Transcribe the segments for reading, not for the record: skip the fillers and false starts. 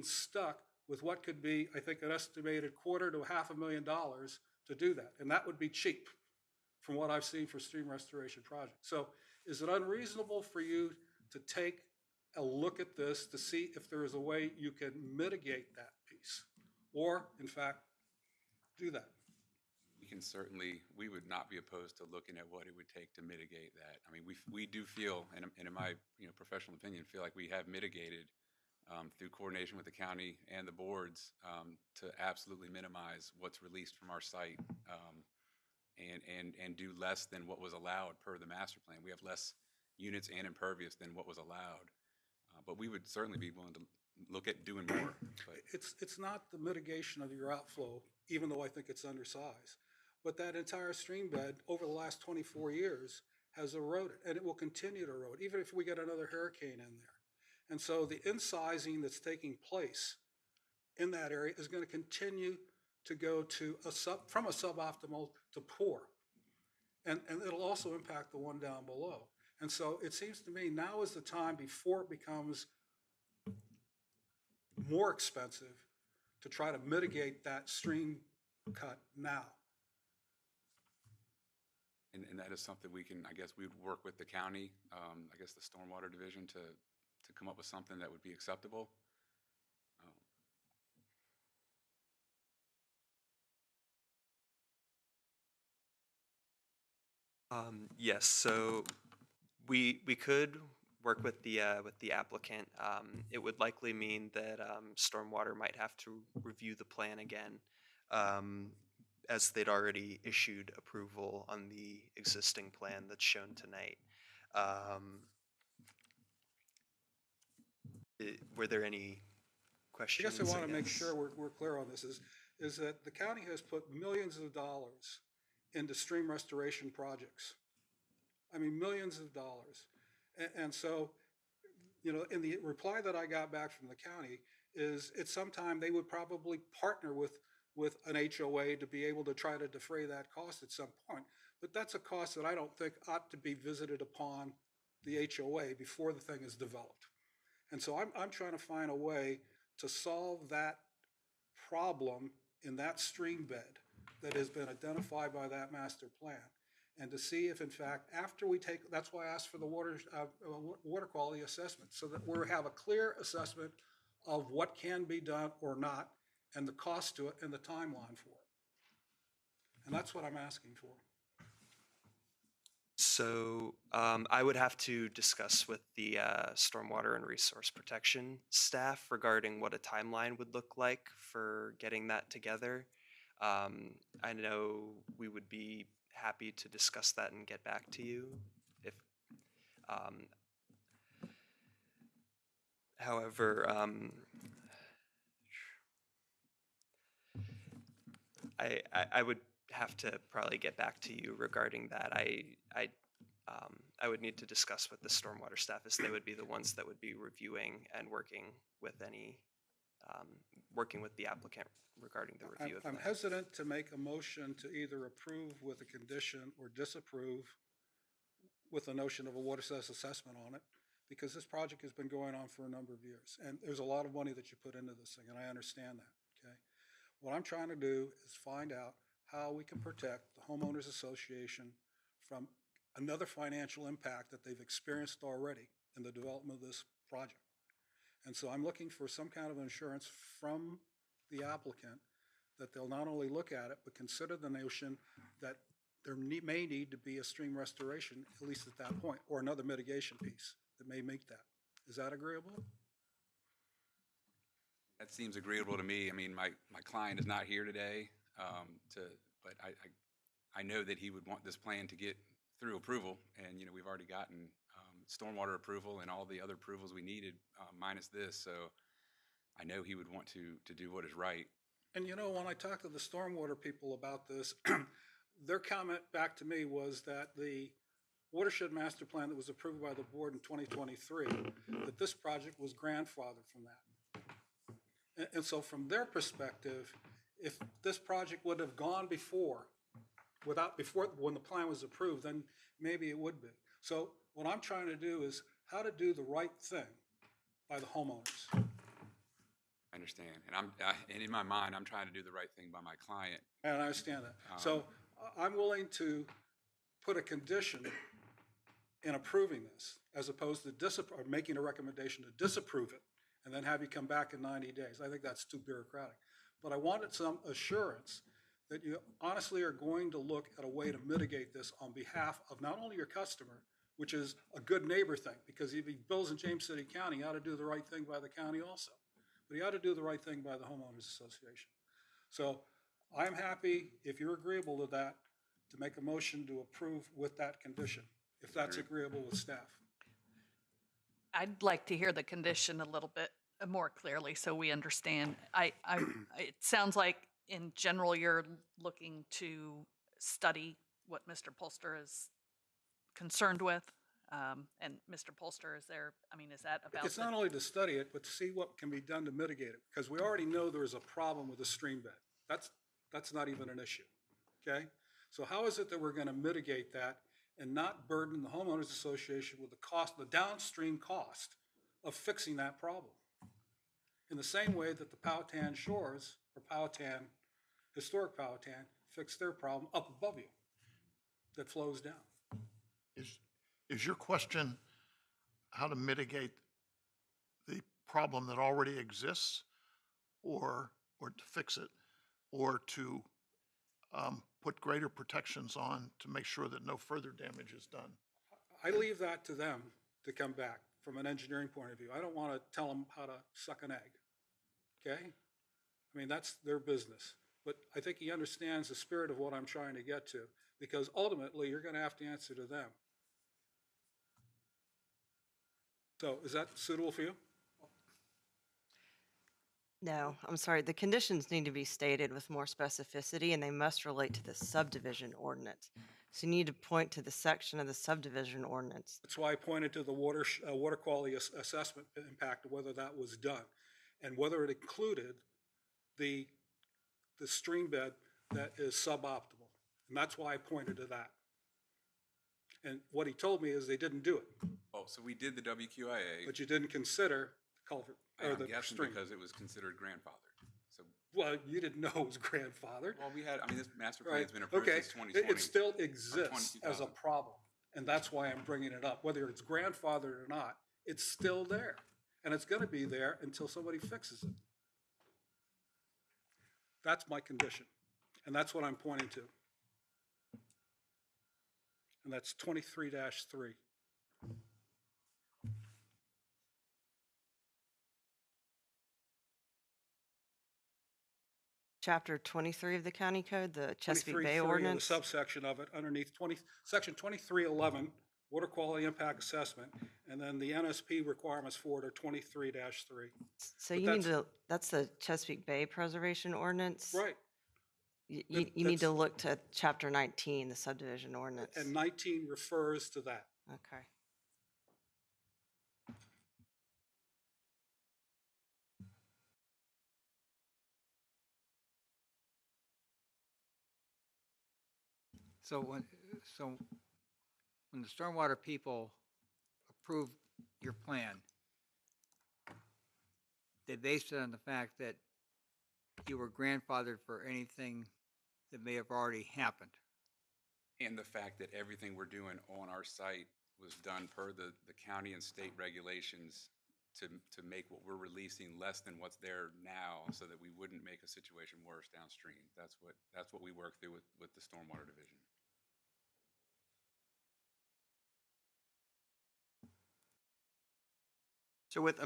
being stuck with what could be, I think, an estimated quarter to $500,000 to do that. And that would be cheap from what I've seen for stream restoration projects. So is it unreasonable for you to take a look at this to see if there is a way you can mitigate that piece? Or, in fact, do that? We would not be opposed to looking at what it would take to mitigate that. I mean, we do feel, and in my professional opinion, feel like we have mitigated through coordination with the county and the boards to absolutely minimize what's released from our site and do less than what was allowed per the master plan. We have less units and impervious than what was allowed, but we would certainly be willing to look at doing more. But It's not the mitigation of your outflow, even though I think it's undersized, but that entire stream bed over the last 24 years has eroded, and it will continue to erode, even if we get another hurricane in there. And so the incising that's taking place in that area is going to continue to go to from a suboptimal to poor. And it'll also impact the one down below. And so it seems to me now is the time before it becomes more expensive to try to mitigate that stream cut now. and that is something I guess we would work with the county, I guess the stormwater division to come up with something that would be acceptable. Yes, so we could work with the applicant. It would likely mean that Stormwater might have to review the plan again, as they'd already issued approval on the existing plan that's shown tonight. Were there any I questions? guess I want to make sure we're clear on this, is that the county has put millions of dollars into stream restoration projects. I mean, millions of dollars. And so, in the reply that I got back from the county is it's sometime they would probably partner with an HOA to be able to try to defray that cost at some point. But that's a cost that I don't think ought to be visited upon the HOA before the thing is developed. And so I'm trying to find a way to solve that problem in that stream bed that has been identified by that master plan, and to see if, in fact, after we take, that's why I asked for the water quality assessment, so that we have a clear assessment of what can be done or not, and the cost to it and the timeline for it. And that's what I'm asking for. So I would have to discuss with the Stormwater and Resource Protection staff regarding what a timeline would look like for getting that together. I know we would be happy to discuss that and get back to you. If, however, I would have to probably get back to you regarding that. I would need to discuss with the stormwater staff, as they would be the ones that would be reviewing and working with the applicant regarding the review of that. I'm hesitant to make a motion to either approve with a condition or disapprove with the notion of a water status assessment on it, because this project has been going on for a number of years, and there's a lot of money that you put into this thing, and I understand that, okay? What I'm trying to do is find out how we can protect the homeowners association from another financial impact that they've experienced already in the development of this project. And so I'm looking for some kind of insurance from the applicant that they'll not only look at it, but consider the notion that there may need to be a stream restoration, at least at that point, or another mitigation piece that may make that. Is that agreeable? That seems agreeable to me. I mean, my client is not here today, but I know that he would want this plan to get through approval, and we've already gotten stormwater approval and all the other approvals we needed, minus this. So I know he would want to do what is right. And when I talked to the stormwater people about this, their comment back to me was that the watershed master plan that was approved by the board in 2023, that this project was grandfathered from that. And so from their perspective, if this project would have gone before when the plan was approved, then maybe it would be. So what I'm trying to do is how to do the right thing by the homeowners. understand. And in my mind, I'm trying to do the right thing by my client. And I understand that. So I'm willing to put a condition in approving this, as opposed to or making a recommendation to disapprove it, and then have you come back in 90 days. I think that's too bureaucratic. But I wanted some assurance that you honestly are going to look at a way to mitigate this on behalf of not only your customer, which is a good neighbor thing, because if he builds in James City County, he ought to do the right thing by the county also. But he ought to do the right thing by the homeowners association. So I'm happy, if you're agreeable to that, to make a motion to approve with that condition, if that's agreeable with staff. I'd like to hear the condition a little bit more clearly so we understand. It sounds like in general, you're looking to study what Mr. Polster is concerned with. And Mr. Polster, is that about? It's not only to study it, but to see what can be done to mitigate it, because we already know there's a problem with the stream bed. That's not even an issue, okay? So how is it that we're gonna mitigate that and not burden the homeowners association with the downstream cost of fixing that problem? In the same way that the Powhatan Shores, or Powhatan, historic Powhatan, fixed their problem up above you that flows down. Is your question how to mitigate the problem that already exists, or to fix it, or to put greater protections on to make sure that no further damage is done? I leave that to them to come back from an engineering point of view. I don't want to tell them how to suck an egg, okay? I mean, that's their business. But I think he understands the spirit of what I'm trying to get to, because ultimately you're going to have to answer to them. So is that suitable for you? No, I'm sorry. The conditions need to be stated with more specificity, and they must relate to the subdivision ordinance. So you need to point to the section of the subdivision ordinance. That's why I pointed to the water quality assessment impact, of whether that was done, and whether it included the stream bed that is suboptimal. And that's why I pointed to that. And what he told me is they didn't do it, Oh, so we did the WQIA. but you didn't consider the culvert or I'm the guessing stream. because it was considered grandfathered. So, Well, you didn't know it was grandfathered. well, this master Right. plan's been approved Okay. since 2020. It still exists as a 20,000. problem, and that's why I'm bringing it up. Whether it's grandfathered or not, it's still there, and it's gonna be there until somebody fixes it. That's my condition, and that's what I'm pointing to. And that's 23-3. Chapter 23 of the county code, the Chesapeake 23-3 Bay and ordinance. the subsection of it underneath section 2311, water quality impact assessment, and then the NSP requirements for it are 23-3. So but you need to, that's the Chesapeake Bay preservation ordinance. Right, You That- need to that's- look to chapter 19, the subdivision ordinance. and 19 refers to that. Okay. So when the stormwater people approved your plan, they based it on the fact that you were grandfathered for anything that may have already happened. And the fact that everything we're doing on our site was done per the county and state regulations to make what we're releasing less than what's there now, so that we wouldn't make a situation worse downstream. That's what we work through with the Stormwater Division. So with,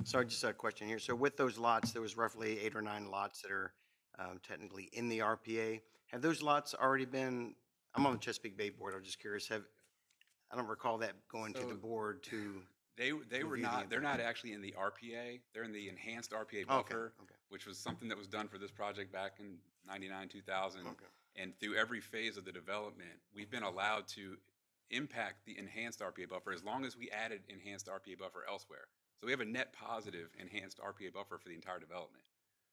sorry, just a question here. So with those lots, there was roughly 8 or 9 lots that are technically in the RPA. Have those lots already been, I'm on the Chesapeake Bay Board, I'm just curious, I don't recall that going to the So- board to, They were Review the not, they're not impact. actually in the RPA, they're in the enhanced RPA Okay, buffer, okay. which was something that was done for this project back in 99, 2000. Okay. And through every phase of the development, we've been allowed to impact the enhanced RPA buffer as long as we added enhanced RPA buffer elsewhere. So we have a net positive enhanced RPA buffer for the entire development.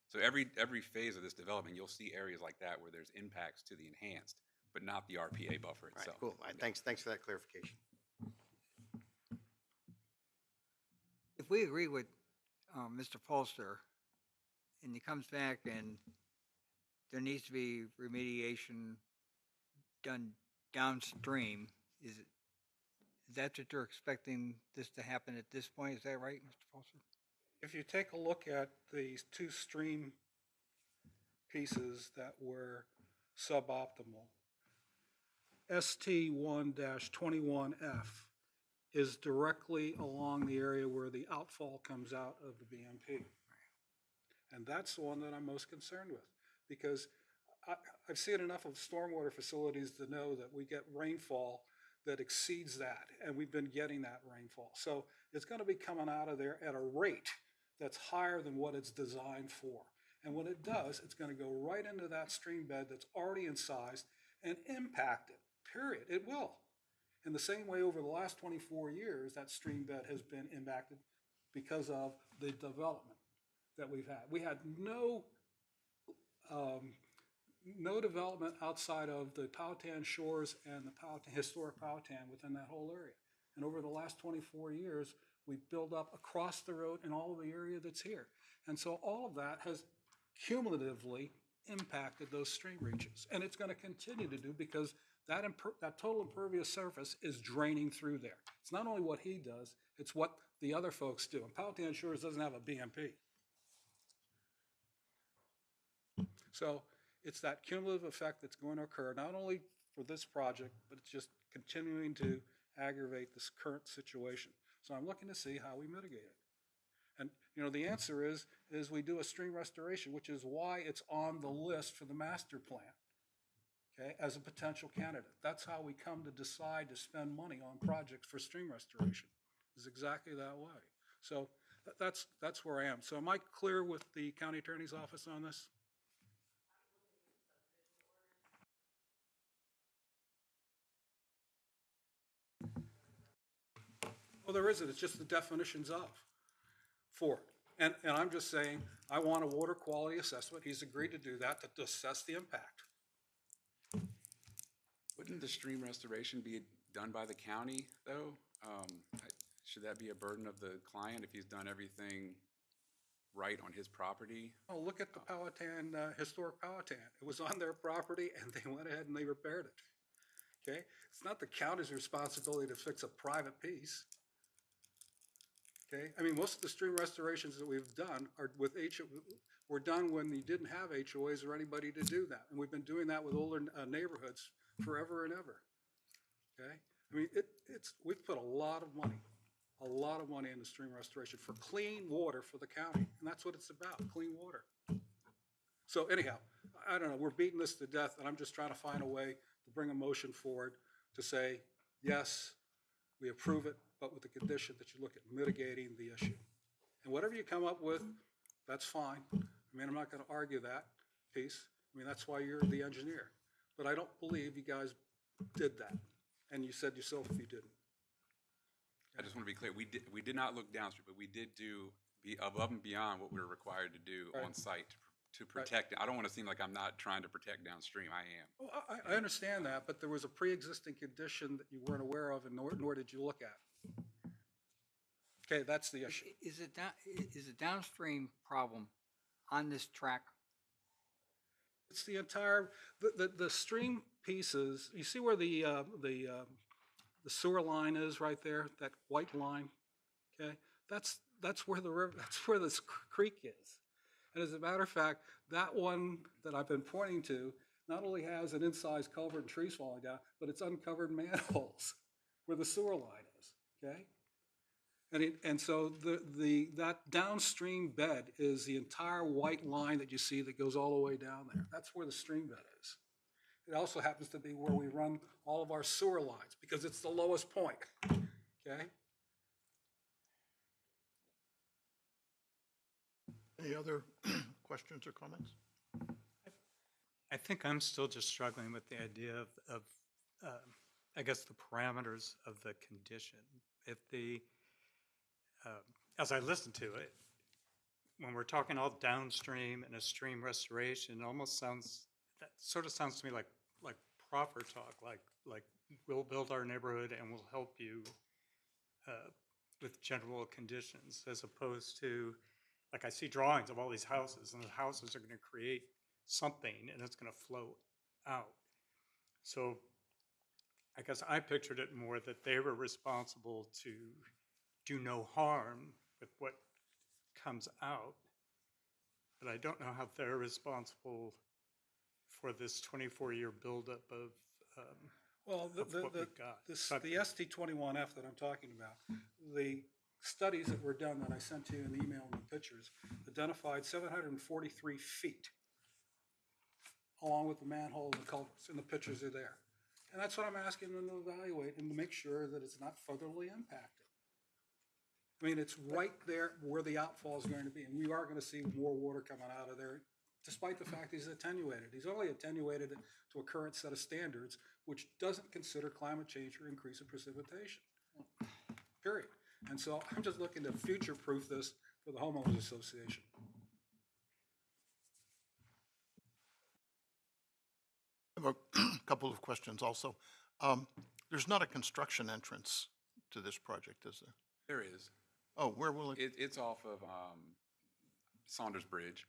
So every phase of this development, you'll see areas like that where there's impacts to the enhanced, but not the RPA buffer all right, itself. cool. All right, thanks for that clarification. If we agree with Mr. Polster and it comes back and there needs to be remediation done downstream, is that what you're expecting this to happen at this point? Is that right, Mr. Foster? If you take a look at these two stream pieces that were suboptimal, ST1-21F is directly along the area where the outfall comes out of the BMP. And that's the one that I'm most concerned with, because I've seen enough of stormwater facilities to know that we get rainfall that exceeds that, and we've been getting that rainfall. So it's going to be coming out of there at a rate that's higher than what it's designed for. And when it does, it's going to go right into that stream bed that's already incised and impact it, period. It will. In the same way, over the last 24 years, that stream bed has been impacted because of the development that we've had. We had no development outside of the Powhatan Shores and the historic Powhatan within that whole area. And over the last 24 years, we've built up across the road in all of the area that's here. And so all of that has cumulatively impacted those stream reaches. And it's going to continue to do, because that total impervious surface is draining through there. It's not only what he does, it's what the other folks do. And Powhatan Shores doesn't have a BMP. So it's that cumulative effect that's going to occur, not only for this project, but it's just continuing to aggravate this current situation. So I'm looking to see how we mitigate it. And, you know, the answer is we do a stream restoration, which is why it's on the list for the master plan, okay, as a potential candidate. That's how we come to decide to spend money on projects for stream restoration, is exactly that way. So that's where I am. So am I clear with the county attorney's office on this? Well, there isn't. It's just the definitions of for it. And I'm just saying, I want a water quality assessment. He's agreed to do that, to assess the impact. Wouldn't the stream restoration be done by the county, though? Should that be a burden of the client if he's done everything right on his property? Oh, look at the Powhatan, historic Powhatan. It was on their property, and they went ahead and they repaired it. Okay? It's not the county's responsibility to fix a private piece. Okay? I mean, most of the stream restorations that we've done are with were done when you didn't have HOAs or anybody to do that. And we've been doing that with older neighborhoods forever and ever. Okay? I mean, we've put a lot of money into stream restoration for clean water for the county. And that's what it's about, clean water. So anyhow, I don't know, we're beating this to death, and I'm just trying to find a way to bring a motion forward to say, yes, we approve it, but with the condition that you look at mitigating the issue. And whatever you come up with, that's fine. I mean, I'm not going to argue that piece. I mean, that's why you're the engineer. But I don't believe you guys did that. And you said yourself if you didn't. I just want to be clear, we did not look downstream, but we did be above and beyond what we were required to do Right. on site to protect. I don't want to seem like I'm not trying to protect downstream. I am. Well, I understand that, but there was a pre-existing condition that you weren't aware of, and nor did you look at. Okay, that's the issue. Is a downstream problem on this track? It's the entire, the stream pieces, you see where the sewer line is right there, that white line? Okay, that's where the river, that's where this creek is. And as a matter of fact, that one that I've been pointing to not only has an incised culvert and trees falling down, but it's uncovered manholes where the sewer line is, okay? And so that downstream bed is the entire white line that you see that goes all the way down there. That's where the stream bed is. It also happens to be where we run all of our sewer lines, because it's the lowest point, okay? Any other questions or comments? I think I'm still just struggling with the idea of I guess, the parameters of the condition. If as I listen to it, when we're talking all downstream and a stream restoration, it almost sounds, that sort of sounds to me like proffer talk, like we'll build our neighborhood and we'll help you with general conditions, as opposed to like I see drawings of all these houses, and the houses are gonna create something, and it's gonna flow out. So I guess I pictured it more that they were responsible to do no harm with what comes out. But I don't know how they're responsible for this 24-year buildup of Well, of what we've got. But- the ST21F that I'm talking about, the studies that were done that I sent to you in the email and the pictures identified 743 feet along with the manhole and the culverts, and the pictures are there. And that's what I'm asking them to evaluate and to make sure that it's not furtherly impacted. I mean, it's right there where the outfall is going to be, and we are going to see more water coming out of there, despite the fact he's attenuated. He's only attenuated it to a current set of standards, which doesn't consider climate change or increase in precipitation, period. And so I'm just looking to future-proof this for the homeowners association. I have a couple of questions also. There's not a construction entrance to this project, is there? There is. Oh, where will it? It's off of Saunders Bridge,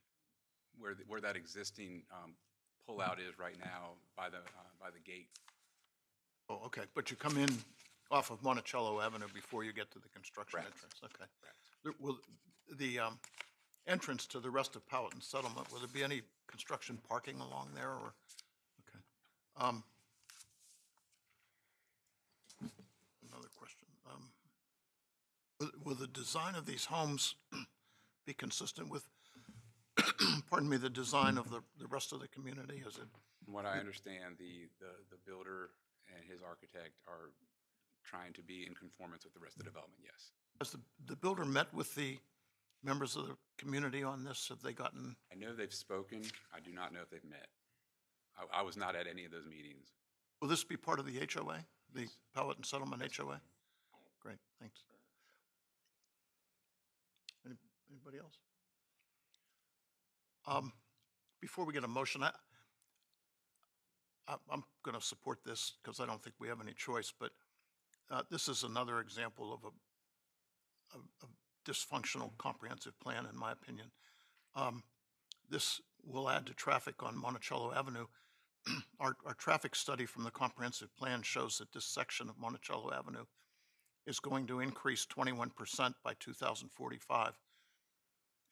where that existing pullout is right now by the gate. Oh, okay, but you come in off of Monticello Avenue before you get to the construction Correct. entrance, okay. Will the entrance to the rest of Powhatan Settlement, will there be any construction parking along there, or? Okay. Another question. Will the design of these homes be consistent with, pardon me, the design of the rest of the community? Is it? From what I understand, the builder and his architect are trying to be in conformance with the rest of the development, yes. Has the builder met with the members of the community on this? Have they gotten? I know they've spoken. I do not know if they've met. I was not at any of those meetings. Will this be part of the HOA, the Powhatan Settlement HOA? Great, thanks. Anybody else? Before we get a motion, I'm going to support this because I don't think we have any choice, but this is another example of a dysfunctional comprehensive plan, in my opinion. This will add to traffic on Monticello Avenue. Our traffic study from the comprehensive plan shows that this section of Monticello Avenue is going to increase 21% by 2045.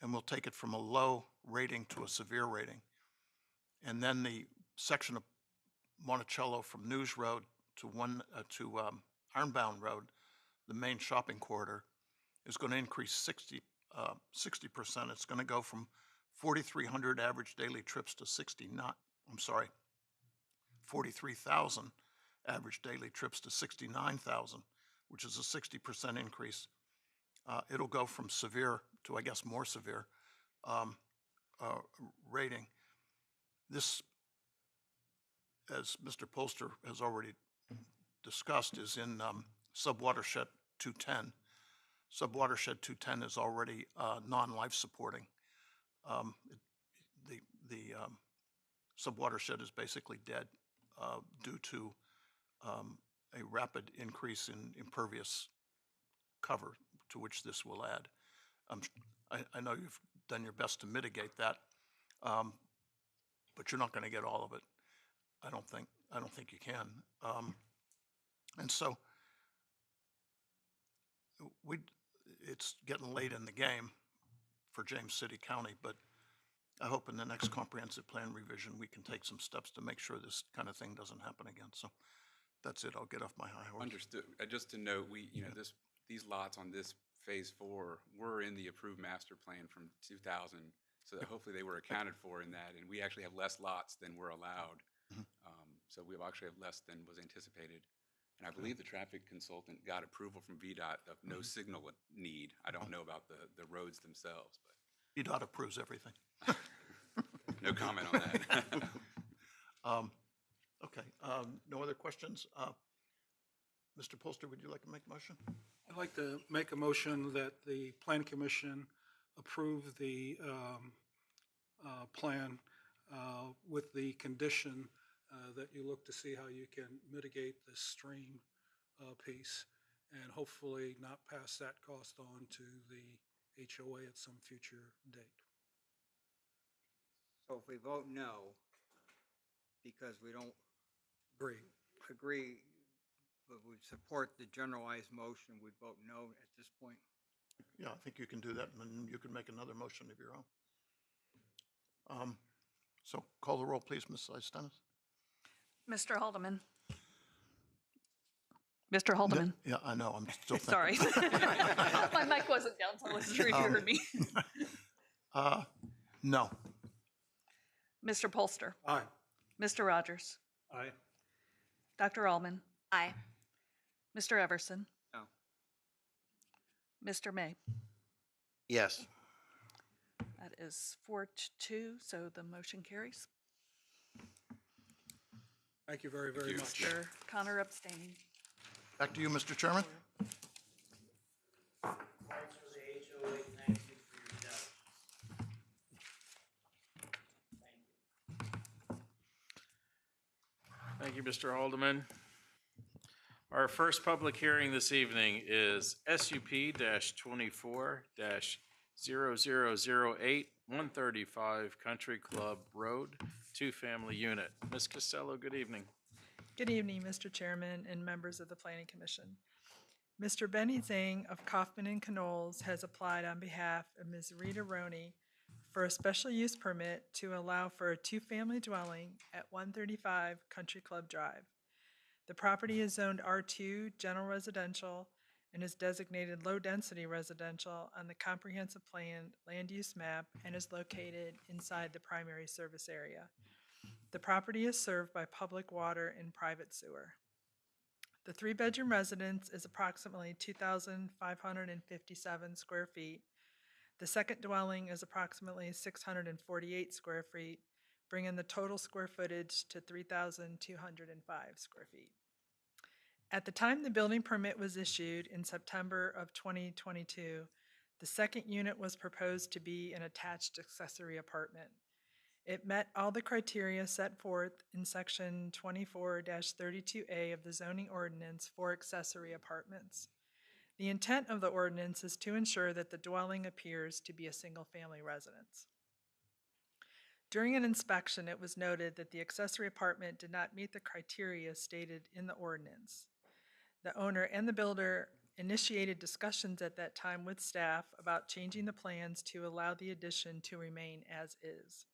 And we'll take it from a low rating to a severe rating. And then the section of Monticello from News Road to Ironbound Road, the main shopping corridor, is going to increase 60%. It's going to go from 4,300 average daily trips to 43,000 average daily trips to 69,000, which is a 60% increase. It'll go from severe to, I guess, more severe rating. This, as Mr. Polster has already discussed, is in subwatershed 210. Subwatershed 210 is already non-life supporting. The subwatershed is basically dead due to a rapid increase in impervious cover, to which this will add. I know you've done your best to mitigate that, but you're not going to get all of it. I don't think you can. And so it's getting late in the game for James City County, but I hope in the next comprehensive plan revision we can take some steps to make sure this kind of thing doesn't happen again. So that's it. I'll get off my high horse. Understood. Just to note, these lots on this phase 4 were in the approved master plan from 2000, so that hopefully they were accounted for in that, and we actually have less lots than were allowed. So we actually have less than was anticipated. And I believe the traffic consultant got approval from VDOT of no signal need. I don't know about the roads themselves, but. VDOT approves everything. No comment on that. Okay, no other questions? Mr. Polster, would you like to make a motion? I'd like to make a motion that the Plan Commission approve the plan with the condition that you look to see how you can mitigate the stream piece and hopefully not pass that cost on to the HOA at some future date. So if we vote no, because we don't Agree. agree, but we support the generalized motion, we vote no at this point? Yeah, I think you can do that, and then you can make another motion of your own. So call the roll, please, Ms. Stennis. Mr. Haldeman. Mr. Haldeman. Yeah, I know, I'm still thinking. Sorry. My mic wasn't down, so I wasn't sure if you heard me. No. Mr. Polster. Aye. Mr. Rogers. Aye. Dr. Allman. Aye. Mr. Everson. No. Mr. May. Yes. That is 4-2, so the motion carries. Thank you very, very you. much. Mr. Connor abstaining. Back to you, Mr. Chairman. Thanks for the HOA, thank you for your diligence. Thank you, Mr. Haldeman. Our first public hearing this evening is SUP-24-0008, 135 Country Club Road, two-family unit. Ms. Costello, good evening. Good evening, Mr. Chairman and members of the Planning Commission. Mr. Benny Zhang of Kaufman and Knowles has applied on behalf of Ms. Rita Roney for a special use permit to allow for a two-family dwelling at 135 Country Club Drive. The property is zoned R2 General Residential and is designated low-density residential on the comprehensive plan land use map and is located inside the primary service area. The property is served by public water and private sewer. The three-bedroom residence is approximately 2,557 square feet. The second dwelling is approximately 648 square feet, bringing the total square footage to 3,205 square feet. At the time the building permit was issued in September of 2022, the second unit was proposed to be an attached accessory apartment. It met all the criteria set forth in Section 24-32A of the zoning ordinance for accessory apartments. The intent of the ordinance is to ensure that the dwelling appears to be a single-family residence. During an inspection, it was noted that the accessory apartment did not meet the criteria stated in the ordinance. The owner and the builder initiated discussions at that time with staff about changing the plans to allow the addition to remain as is.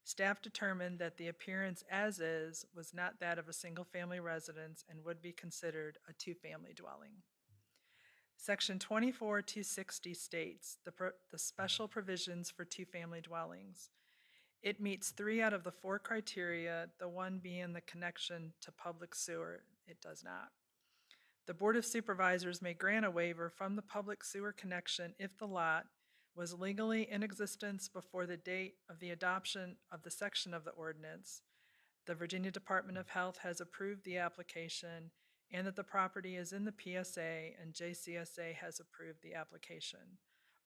Staff determined that the appearance as is was not that of a single-family residence and would be considered a two-family dwelling. Section 24-260 states the special provisions for two-family dwellings. It meets 3 out of the 4 criteria, the one being the connection to public sewer. It does not. The Board of Supervisors may grant a waiver from the public sewer connection if the lot was legally in existence before the date of the adoption of the section of the ordinance. The Virginia Department of Health has approved the application and that the property is in the PSA and JCSA has approved the application.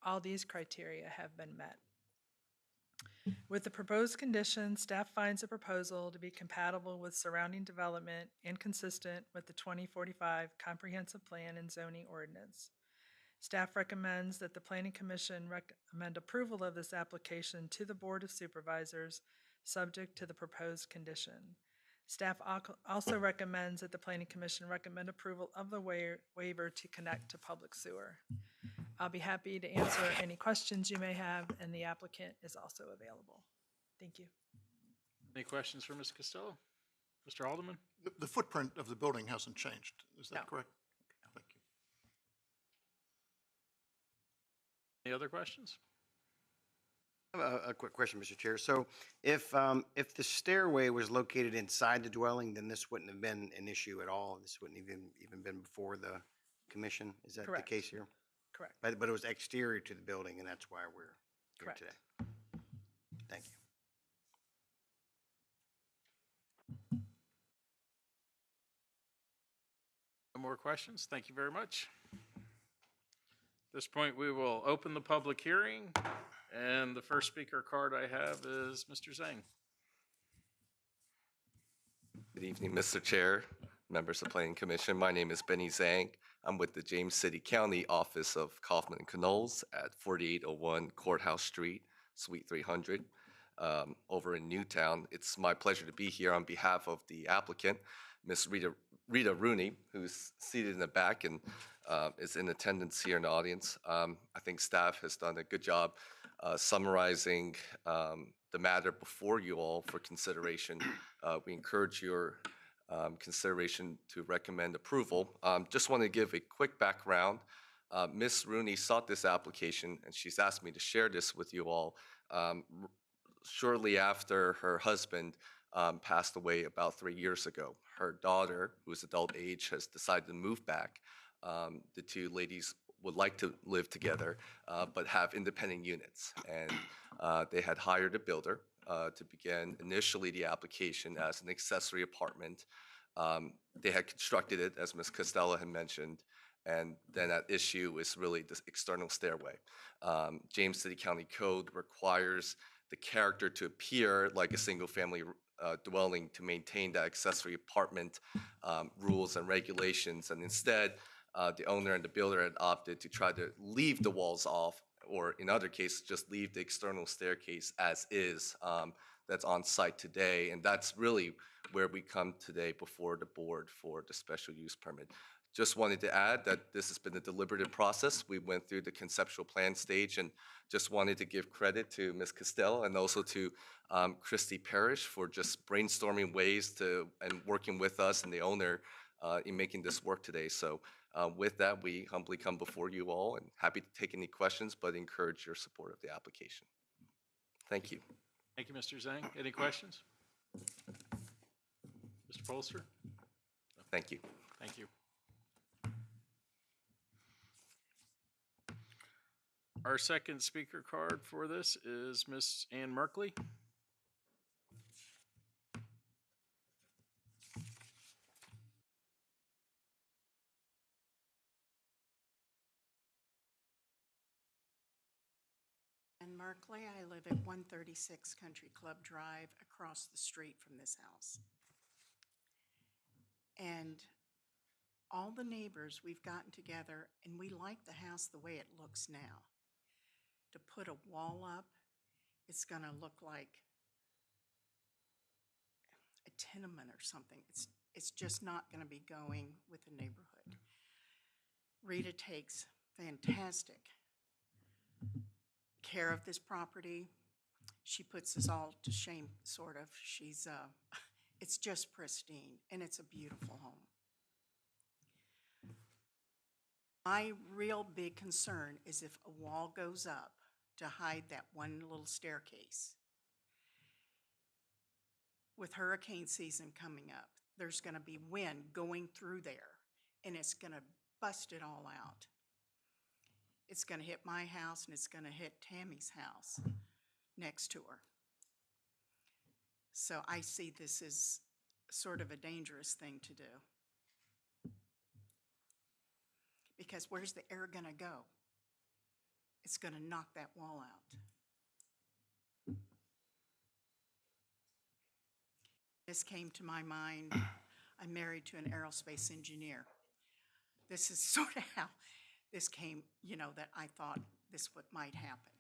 All these criteria have been met. With the proposed conditions, staff finds the proposal to be compatible with surrounding development and consistent with the 2045 Comprehensive Plan and Zoning Ordinance. Staff recommends that the Planning Commission recommend approval of this application to the Board of Supervisors, subject to the proposed condition. Staff also recommends that the Planning Commission recommend approval of the waiver to connect to public sewer. I'll be happy to answer any questions you may have, and the applicant is also available. Thank you. Any questions for Ms. Costello? Mr. Haldeman? The footprint of the building hasn't changed, is that No. correct? Thank you. Any other questions? I have a quick question, Mr. Chair. So if the stairway was located inside the dwelling, then this wouldn't have been an issue at all? This wouldn't even been before the commission? Is that the Correct. case here? Correct. But it was exterior to the building, and that's why we're here Correct. today. Thank you. No more questions? Thank you very much. At this point, we will open the public hearing, and the first speaker card I have is Mr. Zhang. Good evening, Mr. Chair, members of the Planning Commission. My name is Benny Zhang. I'm with the James City County Office of Kaufman and Knowles at 4801 Courthouse Street, Suite 300, over in Newtown. It's my pleasure to be here on behalf of the applicant, Ms. Rita Rooney, who's seated in the back and is in attendance here in the audience. I think staff has done a good job summarizing the matter before you all for consideration. We encourage your consideration to recommend approval. Just want to give a quick background. Ms. Rooney sought this application, and she's asked me to share this with you all shortly after her husband passed away about 3 years ago. Her daughter, who is adult age, has decided to move back. The two ladies would like to live together, but have independent units. And they had hired a builder to begin initially the application as an accessory apartment. They had constructed it, as Ms. Costello had mentioned, and then at issue is really this external stairway. James City County Code requires the character to appear like a single-family dwelling to maintain the accessory apartment rules and regulations, and instead, the owner and the builder had opted to try to leave the walls off, or in other cases, just leave the external staircase as is, that's on site today. And that's really where we come today before the board for the special use permit. Just wanted to add that this has been a deliberative process. We went through the conceptual plan stage, and just wanted to give credit to Ms. Costello and also to Christy Parrish for just brainstorming ways to, and working with us and the owner in making this work today. So with that, we humbly come before you all and happy to take any questions, but encourage your support of the application. Thank you. Thank you, Mr. Zhang. Any questions? Mr. Polster? Thank you. Thank you. Our second speaker card for this is Ms. Ann Merkley. And Merkley, I live at 136 Country Club Drive, across the street from this house. And all the neighbors, we've gotten together, and we like the house the way it looks now. To put a wall up, it's gonna look like a tenement or something. It's just not gonna be going with the neighborhood. Rita takes fantastic care of this property. She puts us all to shame, sort of. It's just pristine, and it's a beautiful home. My real big concern is if a wall goes up to hide that one little staircase. With hurricane season coming up, there's gonna be wind going through there, and it's gonna bust it all out. It's gonna hit my house, and it's gonna hit Tammy's house next to her. So I see this as sort of a dangerous thing to do. Because where's the air gonna go? It's gonna knock that wall out. This came to my mind. I'm married to an aerospace engineer. This is sort of how this came, that I thought this might happen.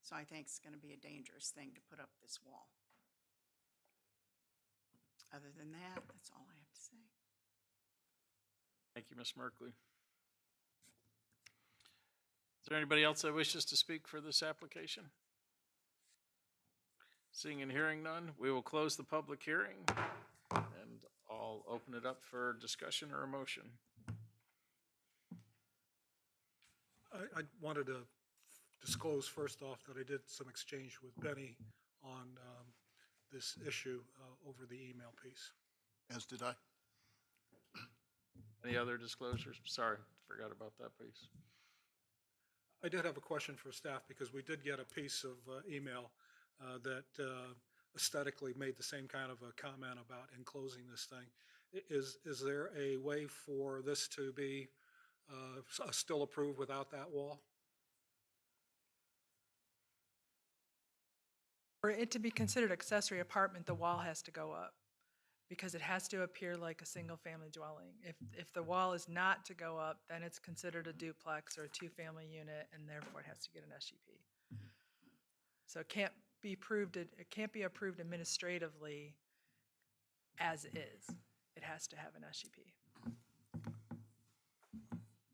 So I think it's gonna be a dangerous thing to put up this wall. Other than that, that's all I have to say. Thank you, Ms. Merkley. Is there anybody else that wishes to speak for this application? Seeing and hearing none, we will close the public hearing, and I'll open it up for discussion or a motion. I wanted to disclose first off that I did some exchange with Benny on this issue over the email piece. As did I. Any other disclosures? Sorry, forgot about that piece. I did have a question for staff because we did get a piece of email that aesthetically made the same kind of a comment about enclosing this thing. Is there a way for this to be still approved without that wall? For it to be considered accessory apartment, the wall has to go up. because it has to appear like a single-family dwelling. If the wall is not to go up, then it's considered a duplex or a two-family unit, and therefore it has to get an SUP. So it can't be approved administratively as is. It has to have an SUP.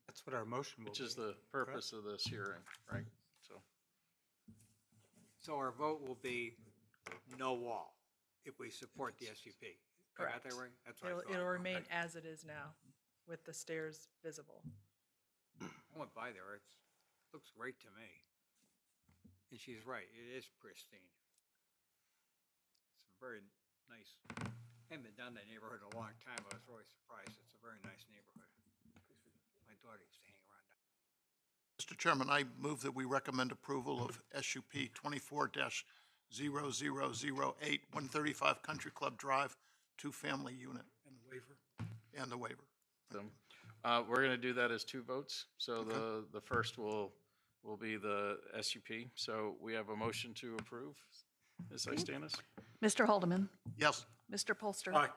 That's what our motion will Which be. is the purpose of this hearing, right? So, So our vote will be no wall if we support the SUP. I got that Correct. right? That's what I thought. It'll remain Okay. as it is now, with the stairs visible. I went by there. It looks great to me. And she's right. It is pristine. It's a very nice. I haven't been down that neighborhood in a long time. I was really surprised. It's a very nice neighborhood. My daughter used to hang around down. Mr. Chairman, I move that we recommend approval of SUP 24-0008, 135 Country Club Drive, two-family unit, And the waiver. and the waiver. we're gonna do that as two votes. So the first will be the SUP. So we have a motion to approve. Ms. Istanis? Mr. Haldeman, Yes. Mr. Polster. Aye.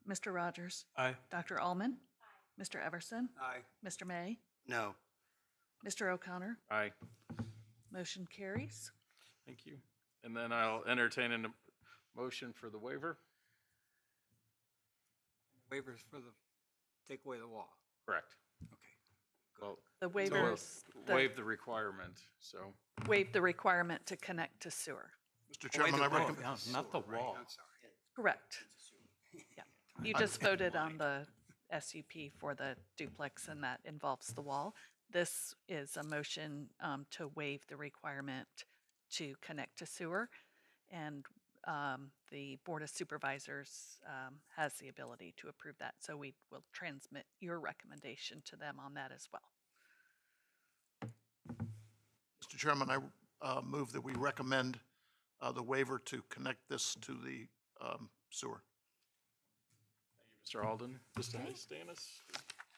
Mr. Rogers. Aye. Dr. Allman. Mr. Everson. Aye. Mr. May. No. Mr. O'Connor. Aye. Motion carries. Thank you. And then I'll entertain a motion for the waiver. Waivers for the, take away the wall. Correct. Okay. Well, The so waivers, waive the requirement, so. waive the requirement to connect to sewer. Mr. Chairman, I recommend, Not the wall. I'm sorry. Correct. Yeah. You just voted on the SUP for the duplex, and that involves the wall. This is a motion to waive the requirement to connect to sewer, and the Board of Supervisors has the ability to approve that. So we will transmit your recommendation to them on that as well. Mr. Chairman, I move that we recommend the waiver to connect this to the sewer. Mr. Alden, Mr. Istanis?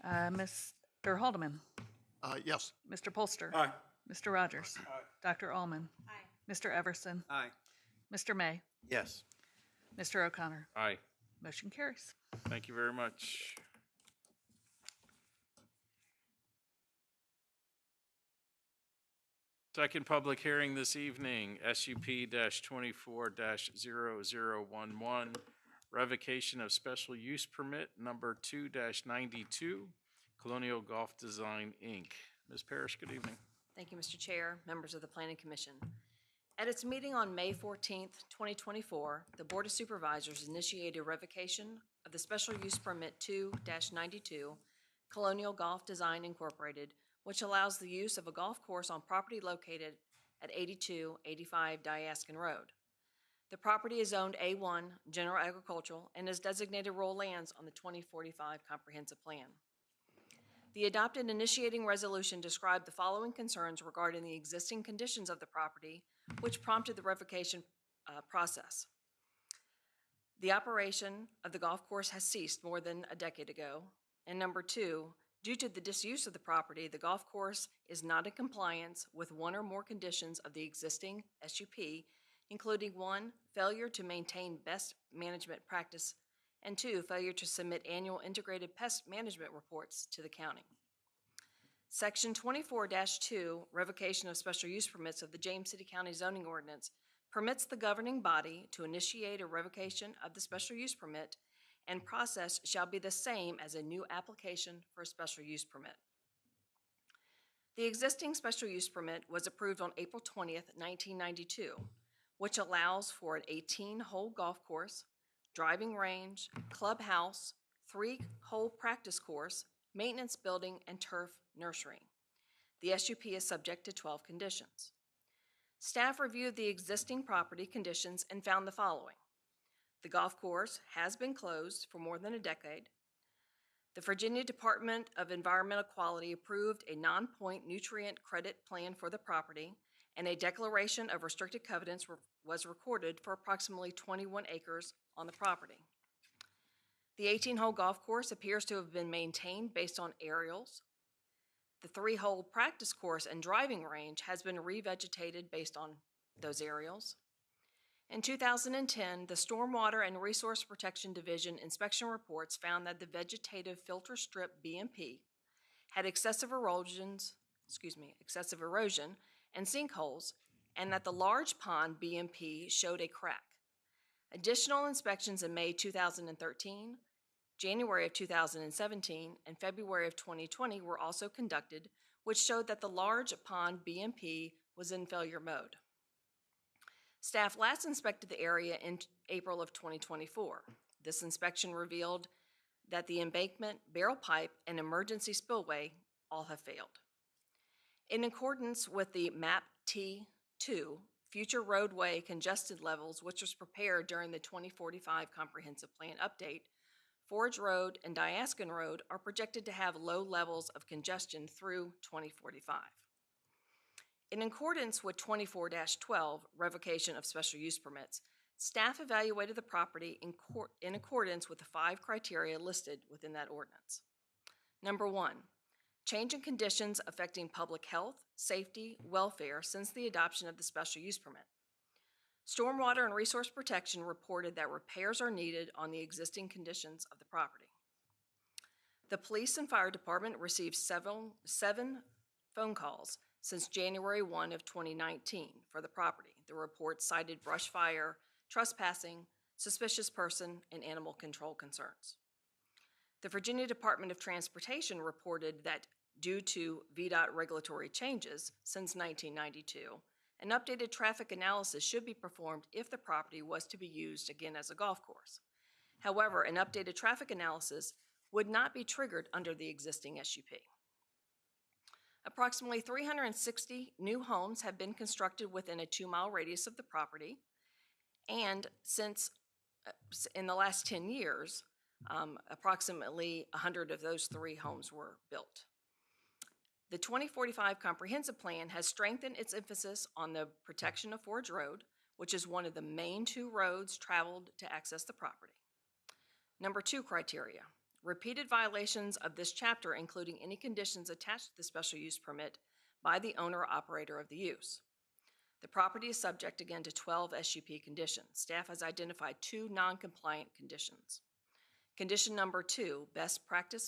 Mr. Haldeman, Yes. Mr. Polster. Aye. Mr. Rogers. Dr. Allman. Mr. Everson. Aye. Mr. May. Yes. Mr. O'Connor. Aye. Motion carries. Thank you very much. Second public hearing this evening, SUP-24-0011, revocation of special use permit number 2-92, Colonial Golf Design, Inc. Ms. Parrish, good evening. Thank you, Mr. Chair, members of the Planning Commission. At its meeting on May 14th, 2024, the Board of Supervisors initiated a revocation of the special use permit 2-92, Colonial Golf Design Incorporated, which allows the use of a golf course on property located at 8285 Diaskin Road. The property is zoned A1 General Agricultural and is designated rural lands on the 2045 Comprehensive Plan. The adopted initiating resolution described the following concerns regarding the existing conditions of the property, which prompted the revocation process. The operation of the golf course has ceased more than a decade ago. And number two, due to the disuse of the property, the golf course is not in compliance with one or more conditions of the existing SUP, including 1, failure to maintain best management practice, and 2, failure to submit annual integrated pest management reports to the county. Section 24-2, revocation of special use permits of the James City County zoning ordinance, permits the governing body to initiate a revocation of the special use permit, and process shall be the same as a new application for a special use permit. The existing special use permit was approved on April 20th, 1992, which allows for an 18-hole golf course, driving range, clubhouse, 3-hole practice course, maintenance building, and turf nursery. The SUP is subject to 12 conditions. Staff reviewed the existing property conditions and found the following. The golf course has been closed for more than a decade. The Virginia Department of Environmental Quality approved a non-point nutrient credit plan for the property, and a declaration of restricted covenants was recorded for approximately 21 acres on the property. The 18-hole golf course appears to have been maintained based on aerials. The 3-hole practice course and driving range has been revegetated based on those aerials. In 2010, the Stormwater and Resource Protection Division inspection reports found that the vegetative filter strip BMP had excessive erosion and sinkholes, and that the large pond BMP showed a crack. Additional inspections in May 2013, January of 2017, and February of 2020 were also conducted, which showed that the large pond BMP was in failure mode. Staff last inspected the area in April of 2024. This inspection revealed that the embankment, barrel pipe, and emergency spillway all have failed. In accordance with the MAP T2, future roadway congested levels, which was prepared during the 2045 Comprehensive Plan update, Forge Road and Diaskin Road are projected to have low levels of congestion through 2045. In accordance with 24-12, revocation of special use permits, staff evaluated the property in accordance with the 5 criteria listed within that ordinance. Number 1, change in conditions affecting public health, safety, welfare since the adoption of the special use permit. Stormwater and Resource Protection reported that repairs are needed on the existing conditions of the property. The Police and Fire Department received 7 phone calls since January 1 of 2019 for the property. The reports cited brush fire, trespassing, suspicious person, and animal control concerns. The Virginia Department of Transportation reported that due to VDOT regulatory changes since 1992, an updated traffic analysis should be performed if the property was to be used again as a golf course. However, an updated traffic analysis would not be triggered under the existing SUP. Approximately 360 new homes have been constructed within a 2-mile radius of the property, and in the last 10 years, approximately 100 of those 3 homes were built. The 2045 Comprehensive Plan has strengthened its emphasis on the protection of Forge Road, which is one of the main 2 roads traveled to access the property. Number 2 criteria, repeated violations of this chapter, including any conditions attached to the special use permit by the owner or operator of the use. The property is subject again to 12 SUP conditions. Staff has identified 2 non-compliant conditions. Condition number 2, best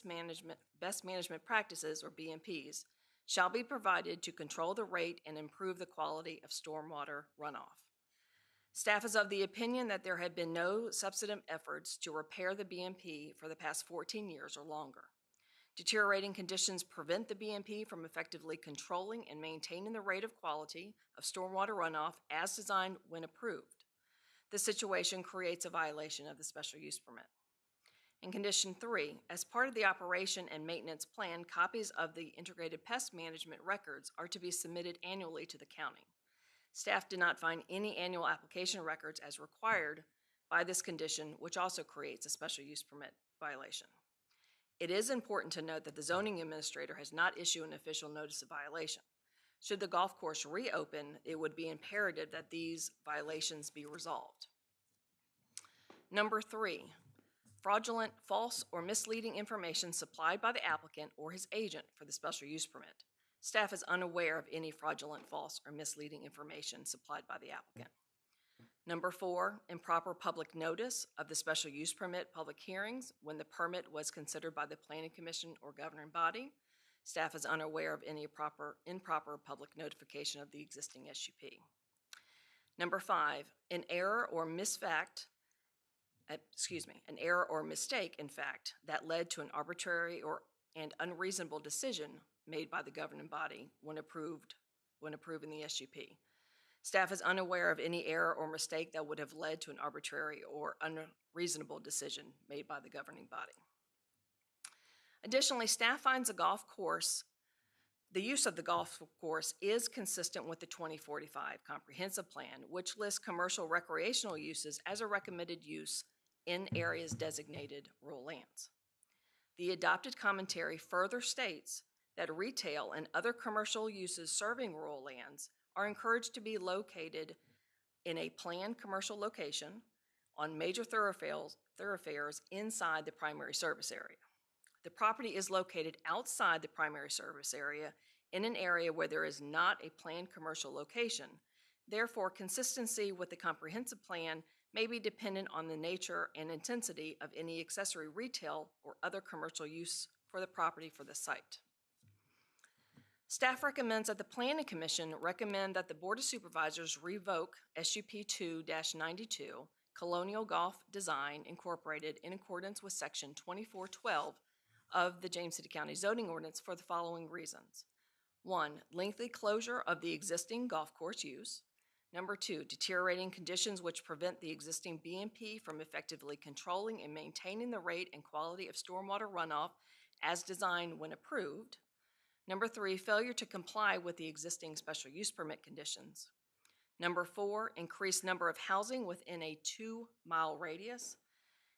management practices, or BMPs, shall be provided to control the rate and improve the quality of stormwater runoff. Staff is of the opinion that there have been no substantive efforts to repair the BMP for the past 14 years or longer. Deteriorating conditions prevent the BMP from effectively controlling and maintaining the rate of quality of stormwater runoff as designed when approved. This situation creates a violation of the special use permit. In condition 3, as part of the operation and maintenance plan, copies of the integrated pest management records are to be submitted annually to the county. Staff did not find any annual application records as required by this condition, which also creates a special use permit violation. It is important to note that the zoning administrator has not issued an official notice of violation. Should the golf course reopen, it would be imperative that these violations be resolved. Number 3, fraudulent, false, or misleading information supplied by the applicant or his agent for the special use permit. Staff is unaware of any fraudulent, false, or misleading information supplied by the applicant. Number 4, improper public notice of the special use permit public hearings when the permit was considered by the Planning Commission or governing body. Staff is unaware of any improper public notification of the existing SUP. Number 5, an error or mistake, in fact, that led to an arbitrary and unreasonable decision made by the governing body when approving the SUP. Staff is unaware of any error or mistake that would have led to an arbitrary or unreasonable decision made by the governing body. Additionally, staff finds the use of the golf course is consistent with the 2045 Comprehensive Plan, which lists commercial recreational uses as a recommended use in areas designated rural lands. The adopted commentary further states that retail and other commercial uses serving rural lands are encouraged to be located in a planned commercial location on major thoroughfares inside the primary service area. The property is located outside the primary service area in an area where there is not a planned commercial location. Therefore, consistency with the comprehensive plan may be dependent on the nature and intensity of any accessory retail or other commercial use for the property for the site. Staff recommends that the Planning Commission recommend that the Board of Supervisors revoke SUP 2-92 Colonial Golf Design Incorporated in accordance with Section 2412 of the James City County Zoning Ordinance for the following reasons. 1, lengthy closure of the existing golf course use. Number 2, deteriorating conditions which prevent the existing BMP from effectively controlling and maintaining the rate and quality of stormwater runoff as designed when approved. Number 3, failure to comply with the existing special use permit conditions. Number 4, increased number of housing within a 2-mile radius.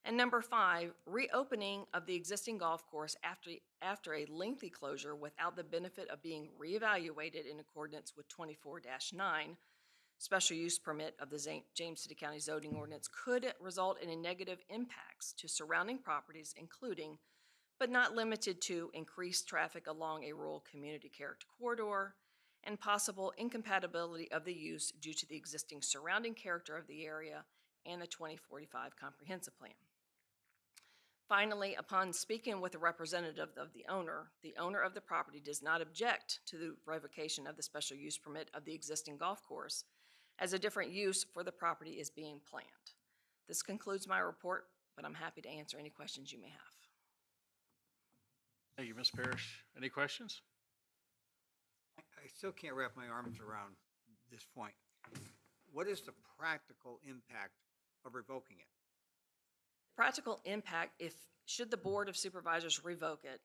And number 5, reopening of the existing golf course after a lengthy closure without the benefit of being reevaluated in accordance with 24-9. Special use permit of the James City County Zoning Ordinance could result in a negative impacts to surrounding properties, including, but not limited to, increased traffic along a rural community character corridor and possible incompatibility of the use due to the existing surrounding character of the area and the 2045 comprehensive plan. Finally, upon speaking with a representative of the owner of the property does not object to the revocation of the special use permit of the existing golf course, as a different use for the property is being planned. This concludes my report, but I'm happy to answer any questions you may have. Thank you, Ms. Parrish. Any questions? I still can't wrap my arms around this point. What is the practical impact of revoking it? Practical impact, should the Board of Supervisors revoke it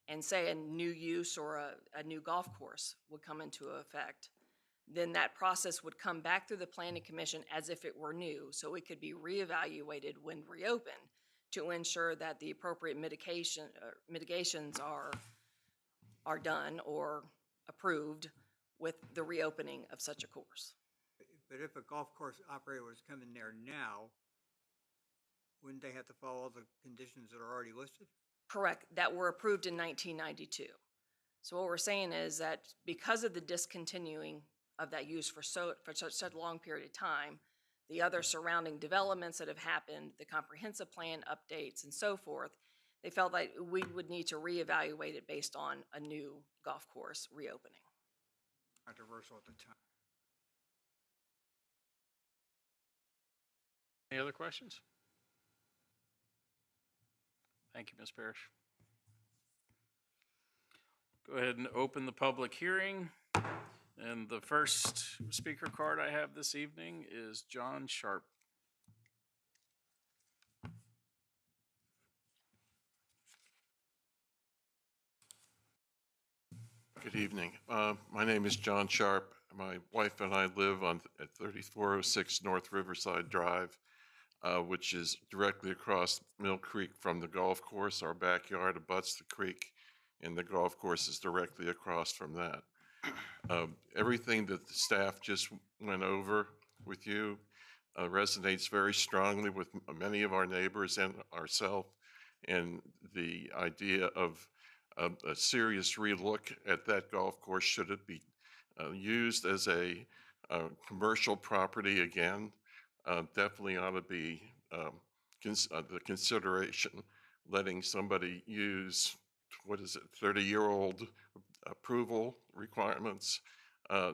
and say a new use or a new golf course would come into effect, then that process would come back through the Planning Commission as if it were new, so it could be reevaluated when reopened to ensure that the appropriate mitigations are done or approved with the reopening of such a course. But if a golf course operator was coming there now, wouldn't they have to follow all the conditions that are already listed? Correct, that were approved in 1992. So what we're saying is that because of the discontinuing of that use for such a long period of time, the other surrounding developments that have happened, the comprehensive plan updates and so forth, they felt like we would need to reevaluate it based on a new golf course reopening. Controversial at the time. Any other questions? Thank you, Ms. Parrish. Go ahead and open the public hearing. And the first speaker card I have this evening is John Sharp. Good evening. My name is John Sharp. My wife and I live at 3406 North Riverside Drive, which is directly across Mill Creek from the golf course. Our backyard abuts the creek, and the golf course is directly across from that. Everything that the staff just went over with you resonates very strongly with many of our neighbors and ourselves, and the idea of a serious relook at that golf course, should it be used as a commercial property again, definitely ought to be the consideration. Letting somebody use, 30-year-old approval requirements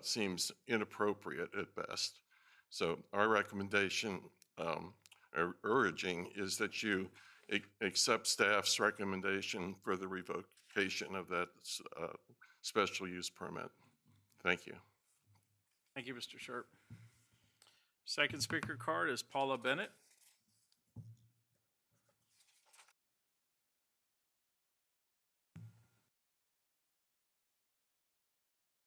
seems inappropriate at best. So our recommendation, or urging, is that you accept staff's recommendation for the revocation of that special use permit. Thank you. Thank you, Mr. Sharp. Second speaker card is Paula Bennett.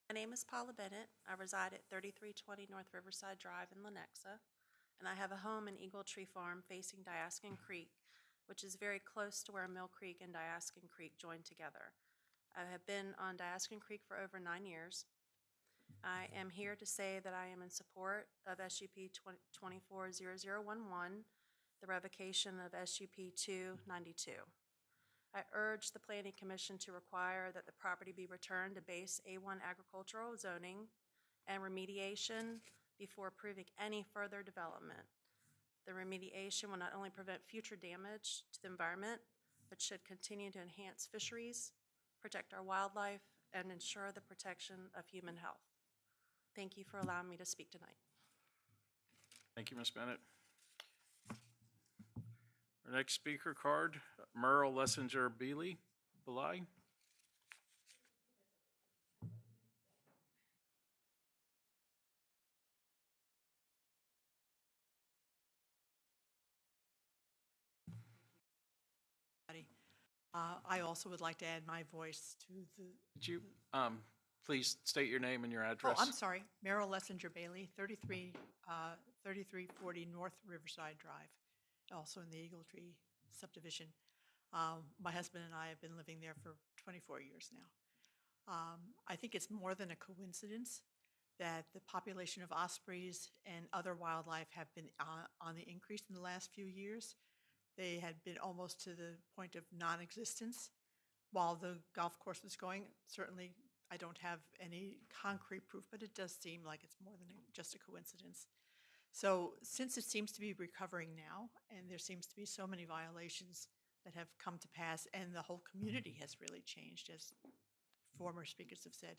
My name is Paula Bennett. I reside at 3320 North Riverside Drive in Lenexa, and I have a home in Eagle Tree Farm facing Diaskin Creek, which is very close to where Mill Creek and Diaskin Creek join together. I have been on Diaskin Creek for over 9 years. I am here to say that I am in support of SUP 240011, the revocation of SUP 292. I urge the Planning Commission to require that the property be returned to base A1 agricultural zoning and remediation before approving any further development. The remediation will not only prevent future damage to the environment, but should continue to enhance fisheries, protect our wildlife, and ensure the protection of human health. Thank you for allowing me to speak tonight. Thank you, Ms. Bennett. Our next speaker card, Merle Lessinger Belay. I also would like to add my voice to the. Could you please state your name and your Oh, address? I'm sorry, Merrill Lessinger Bailey, 3340 North Riverside Drive, also in the Eagle Tree subdivision. My husband and I have been living there for 24 years now. I think it's more than a coincidence that the population of ospreys and other wildlife have been on the increase in the last few years. They had been almost to the point of non-existence while the golf course was going. Certainly, I don't have any concrete proof, but it does seem like it's more than just a coincidence. So since it seems to be recovering now, and there seems to be so many violations that have come to pass, and the whole community has really changed, as former speakers have said,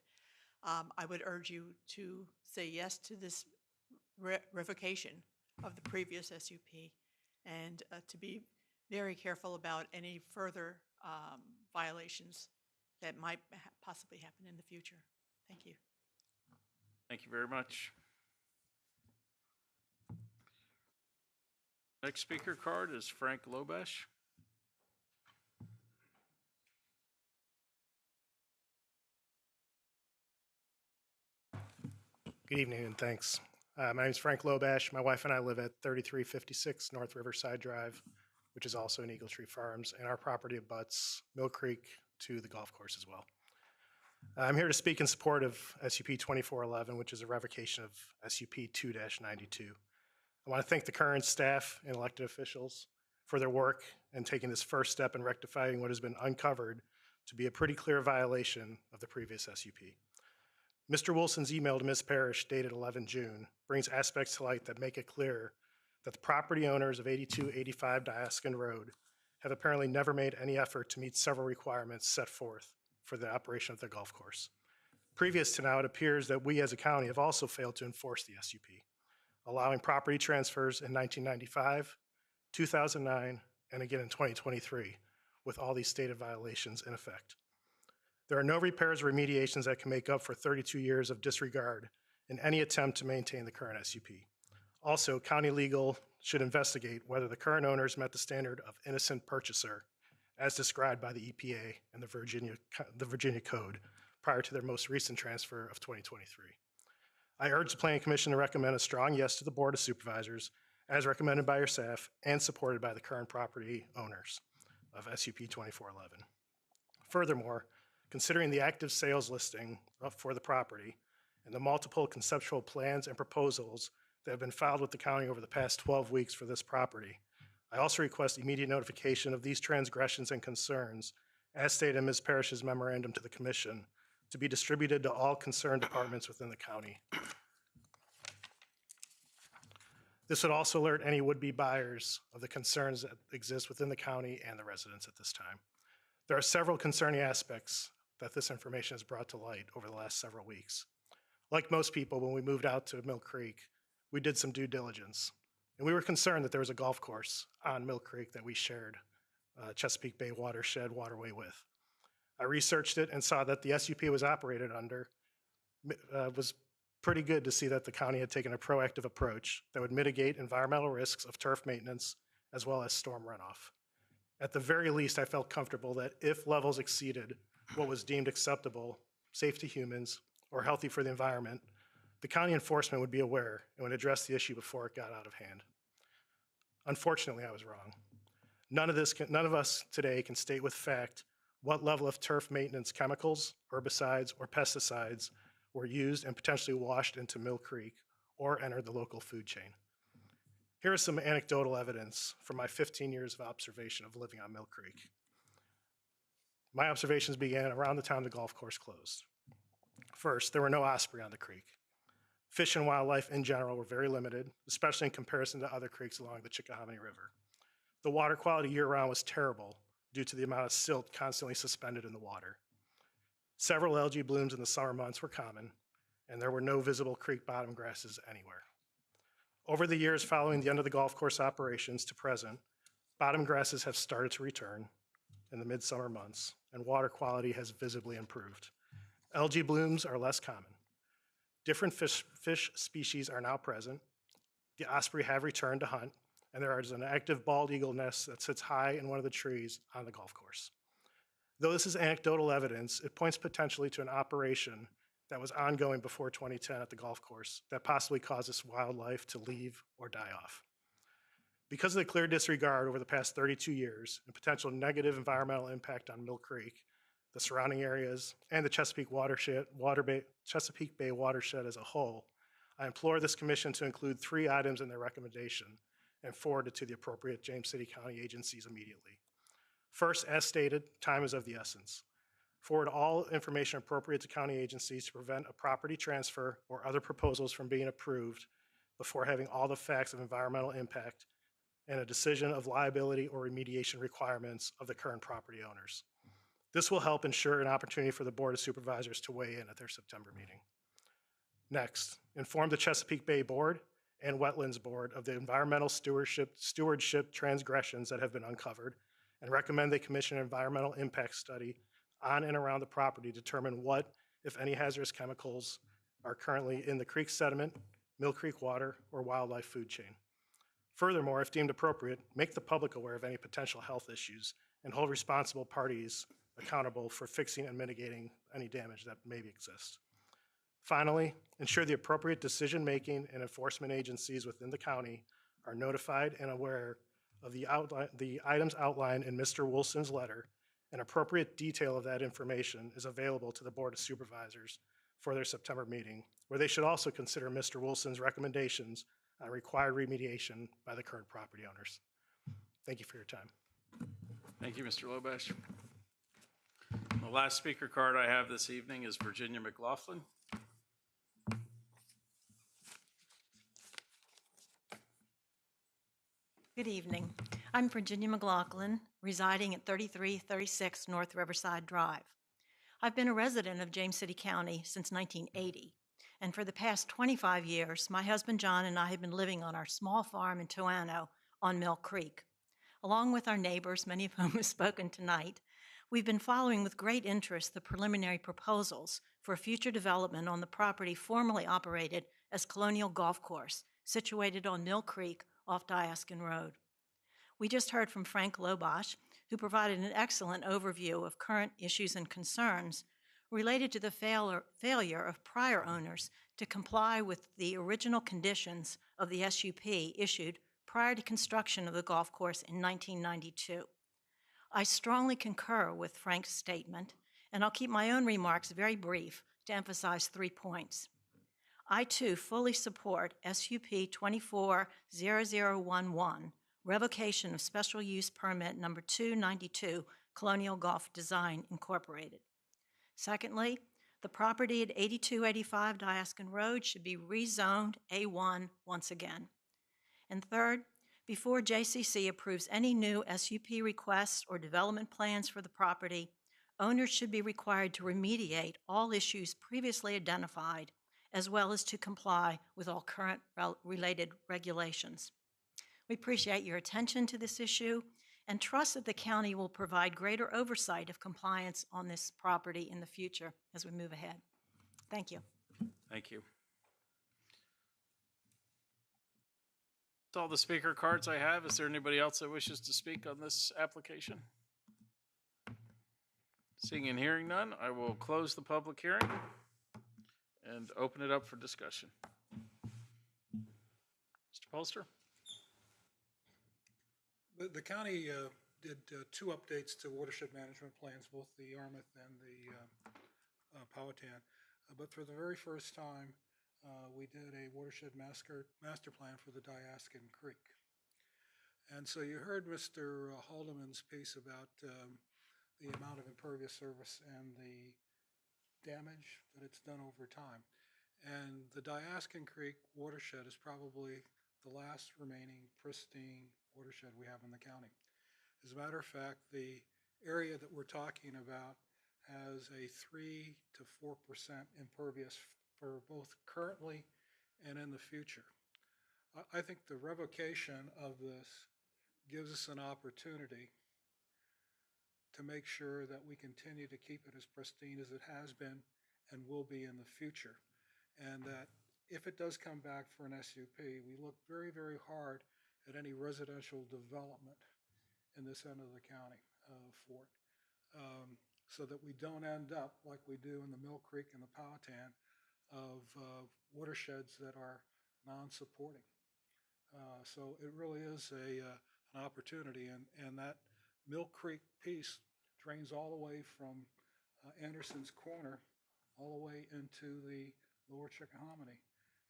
I would urge you to say yes to this revocation of the previous SUP, and to be very careful about any further violations that might possibly happen in the future. Thank you. Thank you very much. Next speaker card is Frank Lobash. Good evening and thanks. My name is Frank Lobash. My wife and I live at 3356 North Riverside Drive, which is also in Eagle Tree Farms, and our property abuts Mill Creek to the golf course as well. I'm here to speak in support of SUP 2411, which is a revocation of SUP 2-92. I want to thank the current staff and elected officials for their work and taking this first step in rectifying what has been uncovered to be a pretty clear violation of the previous SUP. Mr. Wilson's email to Ms. Parrish dated 11 June brings aspects to light that make it clear that the property owners of 8285 Diaskin Road have apparently never made any effort to meet several requirements set forth for the operation of the golf course. Previous to now, it appears that we as a county have also failed to enforce the SUP, allowing property transfers in 1995, 2009, and again in 2023, with all these stated violations in effect. There are no repairs or remediations that can make up for 32 years of disregard in any attempt to maintain the current SUP. Also, county legal should investigate whether the current owners met the standard of innocent purchaser as described by the EPA and the Virginia Code prior to their most recent transfer of 2023. I urge the Planning Commission to recommend a strong yes to the Board of Supervisors as recommended by your staff and supported by the current property owners of SUP 2411. Furthermore, considering the active sales listing for the property and the multiple conceptual plans and proposals that have been filed with the county over the past 12 weeks for this property, I also request immediate notification of these transgressions and concerns, as stated in Ms. Parrish's memorandum to the Commission, to be distributed to all concerned departments within the county. This would also alert any would-be buyers of the concerns that exist within the county and the residents at this time. There are several concerning aspects that this information has brought to light over the last several weeks. Like most people, when we moved out to Mill Creek, we did some due diligence, and we were concerned that there was a golf course on Mill Creek that we shared Chesapeake Bay Watershed Waterway with. I researched it and saw that the SUP was operated under was pretty good to see that the county had taken a proactive approach that would mitigate environmental risks of turf maintenance as well as storm runoff. At the very least, I felt comfortable that if levels exceeded what was deemed acceptable, safe to humans, or healthy for the environment, the county enforcement would be aware and would address the issue before it got out of hand. Unfortunately, I was wrong. None of us today can state with fact what level of turf maintenance chemicals, herbicides, or pesticides were used and potentially washed into Mill Creek or entered the local food chain. Here is some anecdotal evidence from my 15 years of observation of living on Mill Creek. My observations began around the time the golf course closed. First, there were no osprey on the creek. Fish and wildlife in general were very limited, especially in comparison to other creeks along the Chickahominy River. The water quality year-round was terrible due to the amount of silt constantly suspended in the water. Several algae blooms in the summer months were common, and there were no visible creek bottom grasses anywhere. Over the years following the end of the golf course operations to present, bottom grasses have started to return in the midsummer months, and water quality has visibly improved. Algae blooms are less common. Different fish species are now present. The osprey have returned to hunt, and there is an active bald eagle nest that sits high in one of the trees on the golf course. Though this is anecdotal evidence, it points potentially to an operation that was ongoing before 2010 at the golf course that possibly caused this wildlife to leave or die off. Because of the clear disregard over the past 32 years and potential negative environmental impact on Mill Creek, the surrounding areas, and the Chesapeake Chesapeake Bay watershed as a whole, I implore this commission to include 3 items in their recommendation and forward it to the appropriate James City County agencies immediately. First, as stated, time is of the essence. Forward all information appropriate to county agencies to prevent a property transfer or other proposals from being approved before having all the facts of environmental impact and a decision of liability or remediation requirements of the current property owners. This will help ensure an opportunity for the Board of Supervisors to weigh in at their September meeting. Next, inform the Chesapeake Bay Board and Wetlands Board of the environmental stewardship transgressions that have been uncovered, and recommend they commission an environmental impact study on and around the property to determine what, if any, hazardous chemicals are currently in the creek sediment, Mill Creek water, or wildlife food chain. Furthermore, if deemed appropriate, make the public aware of any potential health issues and hold responsible parties accountable for fixing and mitigating any damage that may exist. Finally, ensure the appropriate decision-making and enforcement agencies within the county are notified and aware of the items outlined in Mr. Wilson's letter. An appropriate detail of that information is available to the Board of Supervisors for their September meeting, where they should also consider Mr. Wilson's recommendations on required remediation by the current property owners. Thank you for your time. Thank you, Mr. Lobash. The last speaker card I have this evening is Virginia McLaughlin. Good evening. I'm Virginia McLaughlin, residing at 3336 North Riverside Drive. I've been a resident of James City County since 1980, and for the past 25 years, my husband John and I have been living on our small farm in Toano on Mill Creek. Along with our neighbors, many of whom have spoken tonight, we've been following with great interest the preliminary proposals for future development on the property formerly operated as Colonial Golf Course, situated on Mill Creek off Diaskin Road. We just heard from Frank Lobash, who provided an excellent overview of current issues and concerns related to the failure of prior owners to comply with the original conditions of the SUP issued prior to construction of the golf course in 1992. I strongly concur with Frank's statement, and I'll keep my own remarks very brief to emphasize 3 points. I too fully support SUP 240011, revocation of special use permit number 292, Colonial Golf Design Incorporated. Secondly, the property at 8285 Diaskin Road should be rezoned A1 once again. And third, before JCC approves any new SUP requests or development plans for the property, owners should be required to remediate all issues previously identified, as well as to comply with all current related regulations. We appreciate your attention to this issue and trust that the county will provide greater oversight of compliance on this property in the future as we move ahead. Thank you. Thank you. That's all the speaker cards I have. Is there anybody else that wishes to speak on this application? Seeing and hearing none, I will close the public hearing and open it up for discussion. Mr. Polster? The county did 2 updates to watershed management plans, both the Yarmouth and the Powhatan. But for the very first time, we did a watershed master plan for the Diaskin Creek. And so you heard Mr. Haldeman's piece about the amount of impervious surface and the damage that it's done over time. And the Diaskin Creek watershed is probably the last remaining pristine watershed we have in the county. As a matter of fact, the area that we're talking about has a 3 to 4% impervious for both currently and in the future. I think the revocation of this gives us an opportunity to make sure that we continue to keep it as pristine as it has been and will be in the future. And that if it does come back for an SUP, we look very, very hard at any residential development in this end of the county for it. So that we don't end up like we do in the Mill Creek and the Powhatan of watersheds that are non-supporting. So it really is an opportunity, and that Mill Creek piece drains all the way from Anderson's Corner all the way into the lower Chickahominy.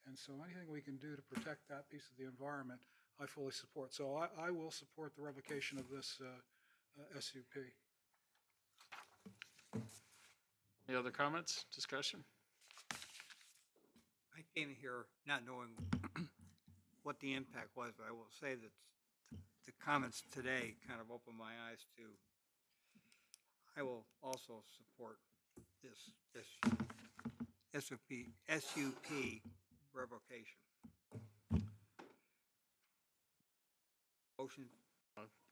And so anything we can do to protect that piece of the environment, I fully support. So I will support the revocation of this SUP. Any other comments, discussion? I came here not knowing what the impact was, but I will say that the comments today kind of opened my eyes to, I will also support this SUP revocation. Motion?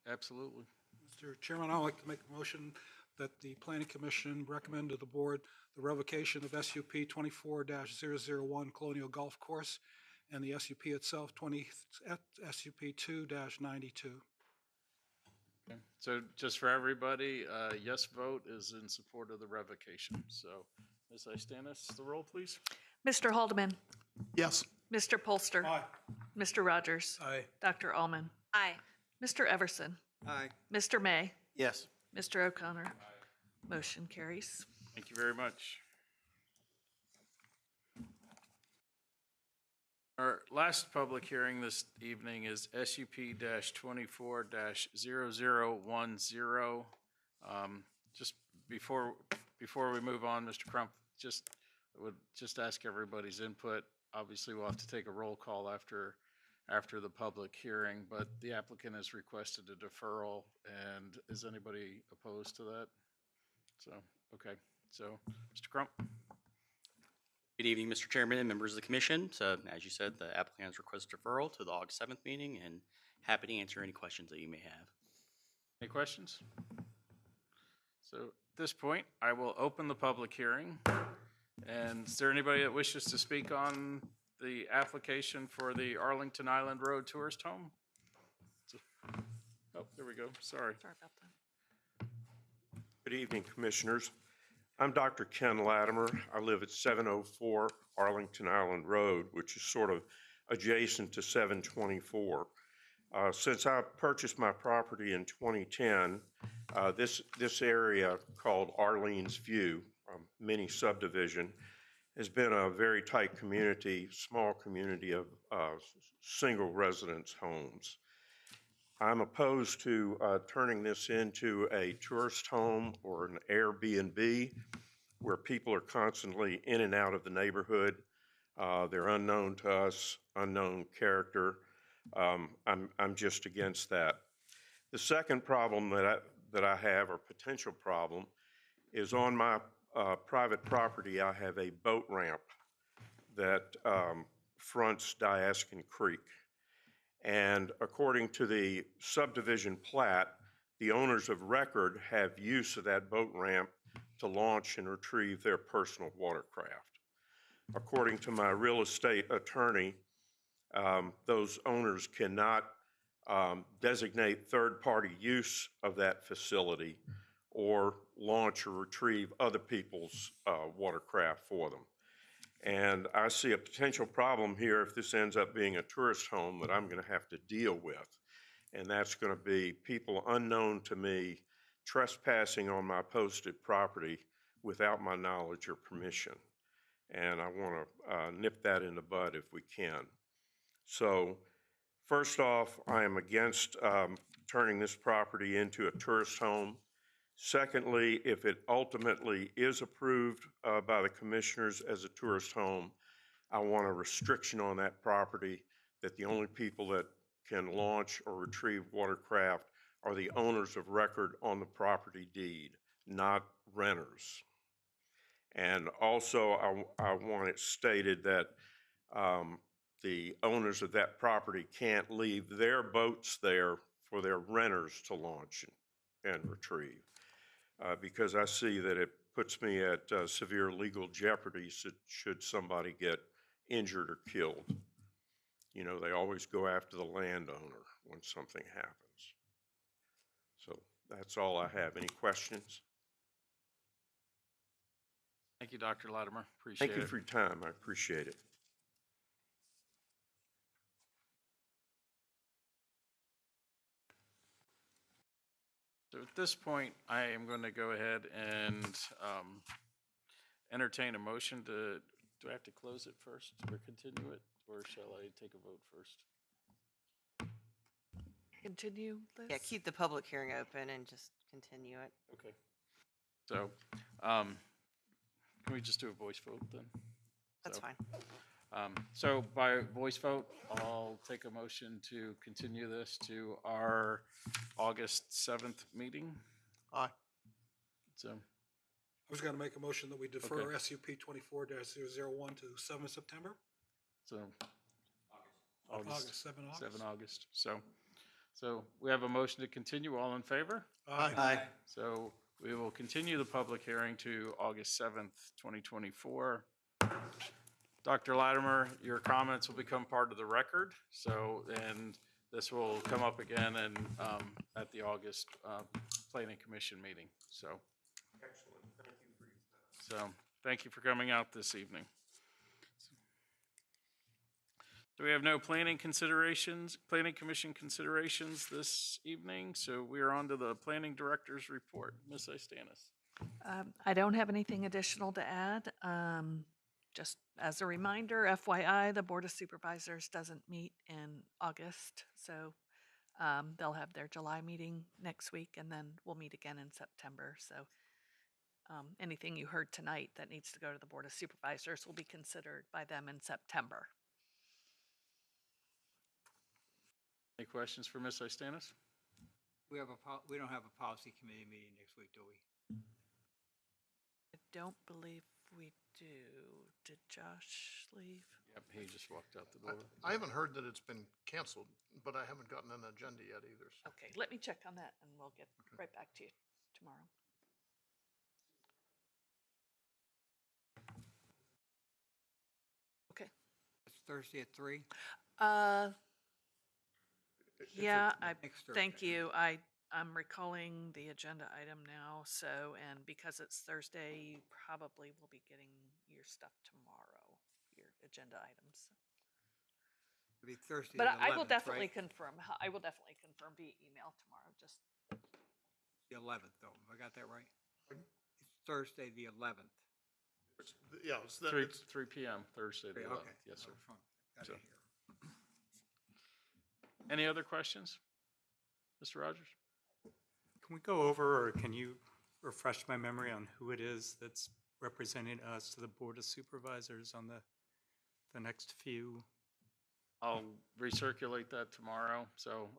Absolutely. Mr. Chairman, I'd like to make a motion that the Planning Commission recommend to the board the revocation of SUP 24-001 Colonial Golf Course and the SUP itself, SUP 2-92. Okay. So just for everybody, yes vote is in support of the revocation. So Ms. Istanis, the roll, please. Mr. Haldeman? Yes. Mr. Polster? Aye. Mr. Rogers? Aye. Dr. Allman? Aye. Mr. Everson? Aye. Mr. May? Yes. Mr. O'Connor? Motion carries. Thank you very much. Our last public hearing this evening is SUP-24-0010. Just before we move on, Mr. Crump, would just ask everybody's input. Obviously, we'll have to take a roll call after the public hearing, but the applicant has requested a deferral, and is anybody opposed to that? So, okay. So, Mr. Crump? Good evening, Mr. Chairman and members of the commission. So, as you said, the applicant has requested deferral to the August 7th meeting, and happy to answer any questions that you may have. Any questions? So, at this point, I will open the public hearing. And is there anybody that wishes to speak on the application for the Arlington Island Road Tourist Home? Oh, there we go. Sorry. Sorry about that. Good evening, Commissioners. I'm Dr. Ken Latimer. I live at 704 Arlington Island Road, which is sort of adjacent to 724. Since I purchased my property in 2010, this area called Arlene's View, mini subdivision, has been a very tight community, small community of single residence homes. I'm opposed to turning this into a tourist home or an Airbnb where people are constantly in and out of the neighborhood. They're unknown to us, unknown character. I'm just against that. The second problem that I have, or potential problem, is on my private property. I have a boat ramp that fronts Diaskin Creek. And according to the subdivision plat, the owners of record have use of that boat ramp to launch and retrieve their personal watercraft. According to my real estate attorney, those owners cannot designate third-party use of that facility or launch or retrieve other people's watercraft for them. And I see a potential problem here if this ends up being a tourist home that I'm going to have to deal with. And that's going to be people unknown to me trespassing on my posted property without my knowledge or permission. And I want to nip that in the bud if we can. So first off, I am against turning this property into a tourist home. Secondly, if it ultimately is approved by the commissioners as a tourist home, I want a restriction on that property that the only people that can launch or retrieve watercraft are the owners of record on the property deed, not renters. And also, I want it stated that the owners of that property can't leave their boats there for their renters to launch and retrieve. Because I see that it puts me at severe legal jeopardy should somebody get injured or killed. You know, they always go after the landowner when something happens. So that's all I have. Any questions? Thank you, Dr. Latimer. Appreciate it. Thank you for your time. I appreciate it. So at this point, I am going to go ahead and entertain a motion to, do I have to close it first or continue it? Or shall I take a vote first? Continue, Liz? Yeah, keep the public hearing open and just continue it. Okay. So, can we just do a voice vote then? That's So, fine. So by voice vote, I'll take a motion to continue this to our August 7th meeting. Aye. So, I was going to make a motion that we defer Okay. SUP 24-001 to 7 September. so August, 7 August. 7 August. So we have a motion to continue. All in favor? Aye. So we will continue the public hearing to August 7th, 2024. Dr. Latimer, your comments will become part of the record. So, and this will come up again and at the August Planning Commission meeting. So, Excellent. Thank you for your time. so thank you for coming out this evening. So we have no planning commission considerations this evening. So we are on to the planning director's report. Ms. Istanis. I don't have anything additional to add. Just as a reminder, FYI, the Board of Supervisors doesn't meet in August, so they'll have their July meeting next week, and then we'll meet again in September. So anything you heard tonight that needs to go to the Board of Supervisors will be considered by them in September. Any questions for Ms. Istanis? We don't have a policy committee meeting next week, do we? I don't believe we do. Did Josh leave? Yep, he just walked out the door. I haven't heard that it's been canceled, but I haven't gotten an agenda yet either. So. Okay, let me check on that and we'll get right back to you tomorrow. Okay. It's Thursday at 3? Yeah, Next thank Thursday. you. I'm recalling the agenda item now, so, and because it's Thursday, you probably will be getting your stuff tomorrow, your agenda items. It'll be Thursday But the 11th, I will definitely right? confirm, I will definitely confirm via email tomorrow, just, The 11th, though. Have I got that right? It's Thursday, the 11th. Yeah, it's that. 3 p.m. Thursday the 11th. Okay. Yes, sir. Got So- it here. Any other questions? Mr. Rogers? Can we go over, or can you refresh my memory on who it is that's representing us to the Board of Supervisors on the next few? I'll recirculate that tomorrow, so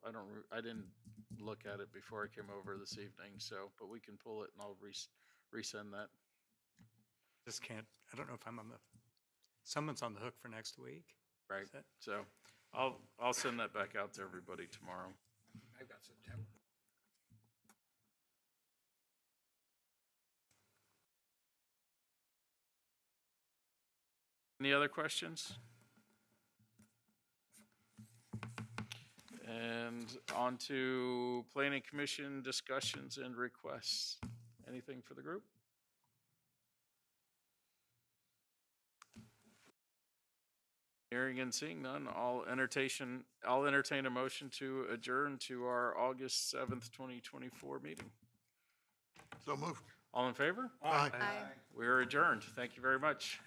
I didn't look at it before I came over this evening, so, but we can pull it and I'll resend that. Just can't, I don't know if someone's on the hook for next week. Right, so I'll send that back out to everybody tomorrow. I've got September. Any other questions? And on to Planning Commission discussions and requests. Anything for the group? Hearing and seeing none, I'll entertain a motion to adjourn to our August 7th, 2024 meeting. So moved. All in favor? Aye. We are adjourned. Thank you very much.